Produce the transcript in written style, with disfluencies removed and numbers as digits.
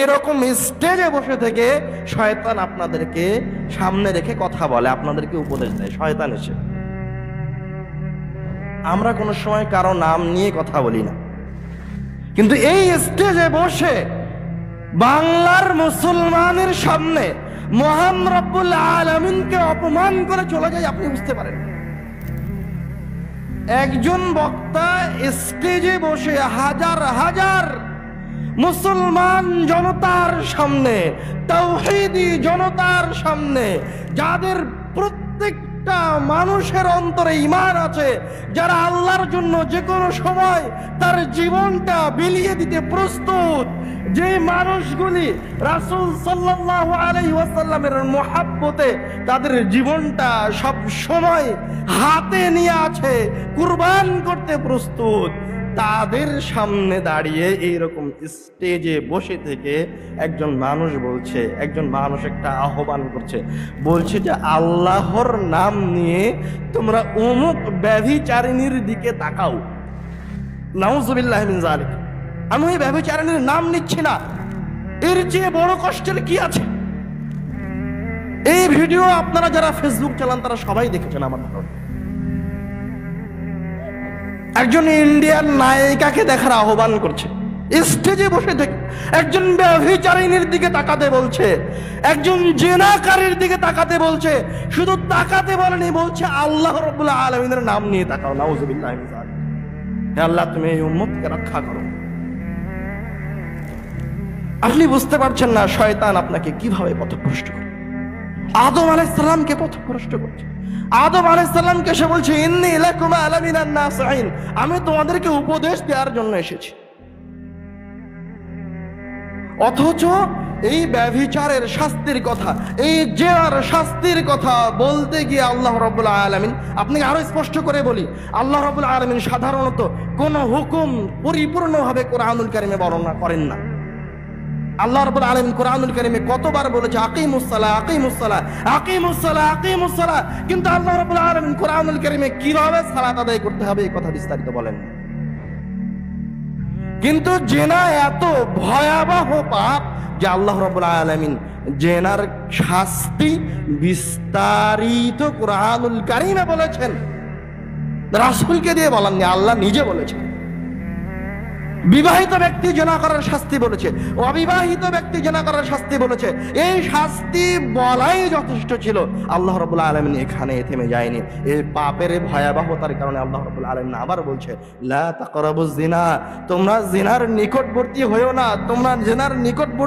এরকম স্টেজে বসে থেকে শয়তান আপনাদেরকে সামনে রেখে কথা বলে, আপনাদেরকে উপদেশ দেয় শয়তান এসে। আমরা কোনো সময় কারো নাম নিয়ে কথা বলি না, কিন্তু এই স্টেজে বসে বাংলার মুসলমানের সামনে মহান রব্বুল আলামিনকে অপমান করে চলে যায়, আপনি বুঝতে পারেন। একজন বক্তা স্টেজে বসে হাজার হাজার মুসলমান জনতার সামনে, তাওহীদি জনতার সামনে, যাদের প্রত্যেকটা মানুষের অন্তরে ঈমান আছে, যারা আল্লাহর জন্য যে কোনো সময় তার জীবনটা বিলিয়ে দিতে প্রস্তুত, যে মানুষগুলি রাসূল সাল্লাল্লাহু আলাইহি ওয়াসাল্লামের মুহাব্বতে তাদের জীবনটা সব সময় হাতে নিয়ে আছে, কুরবান করতে প্রস্তুত, তাদের সামনে দাঁড়িয়ে এইরকম স্টেজে বসে থেকে একজন মানুষ বলছে, একজন মানুষ একটা আহ্বান করছে, বলছে যে আল্লাহর নাম নিয়ে তোমরা অমুক ব্যভিচারিণীর দিকে তাকাও। নাউযুবিল্লাহি মিন যালিক। আমি ওই ব্যভিচারিণীর নাম নিচ্ছি না, এর চেয়ে বড় কষ্টের কি আছে? এই ভিডিও আপনারা যারা ফেসবুক চালান তারা সবাই দেখেছেন আমার ধারণা। একজন ইন্ডিয়ান নায়িকাকে দেখার আহ্বান করছে, স্টেজে বসে থেকে একজন ব্যভিচারিণীর দিকে তাকাতে বলছে, একজন জিনাকারীর দিকে তাকাতে বলছে, শুধু তাকাতে বলেনি, বলছে আল্লাহ রাব্বুল আলামিনের নাম নিয়ে তাকাও। নাউযুবিল্লাহি মিন যালিক। হে আল্লাহ, তুমি এই উম্মতকে রক্ষা করো। আপনি বুঝতে পারছেন না শয়তান আপনাকে কিভাবে পথভ্রষ্ট করে। আদম আলাইহিস সালামকে পথভ্রষ্ট করছে। আদম আলাইহিস সালামকে সে বলছে ইন্নী লাকুম আলামিনান নাসিহিন, আমি তোমাদেরকে উপদেশ দেওয়ার জন্য এসেছি। অথচ এই ব্যভিচারের শাস্তির কথা, এই জেনার শাস্তির কথা বলতে গিয়ে আল্লাহ রাব্বুল আলামিন, আপনাকে আরো স্পষ্ট করে বলি, আল্লাহ রাব্বুল আলামিন সাধারণত কোন হুকুম পরিপূর্ণভাবে কোরআনুল কারীমে বর্ণনা করেন না। আল্লাহ রাব্বুল আলামিন কোরআনুল কারীমে কতবার বলেছে আকিমুস সালাহ, আকিমুস সালাহ, আকিমুস সালাহ, আকিমুস সালাহ, কিন্তু আল্লাহ রাব্বুল আলামিন কোরআনুল কারীমে কিভাবে সালাত আদায় করতে হবে এই কথা বিস্তারিত বলেন। কিন্তু জেনা এত ভয়াবহ পাপ যে আল্লাহ রাব্বুল আলামিন জেনার শাস্তি বিস্তারিত কোরআনুল কারীমে বলেছেন, রাসূলকে দিয়ে বলেননি, আল্লাহ নিজে বলেছেন। বিবাহিত ব্যক্তি জেনা করার শাস্তি বলেছে, অবিবাহিত ব্যক্তি জেনা করার শাস্তি বলেছে। এই শাস্তি বলাই যথেষ্ট ছিল। আল্লাহ রাব্বুল আলামিন এখানে থেমে যায়নি। এই পাপের ভয়াবহতার কারণে আল্লাহ রাব্বুল আলামিন আবার বলছে লা তাকরাবুজ জিনা, তোমরা জিনার নিকটবর্তী হইও না, তোমরা জিনার নিকটবর্তী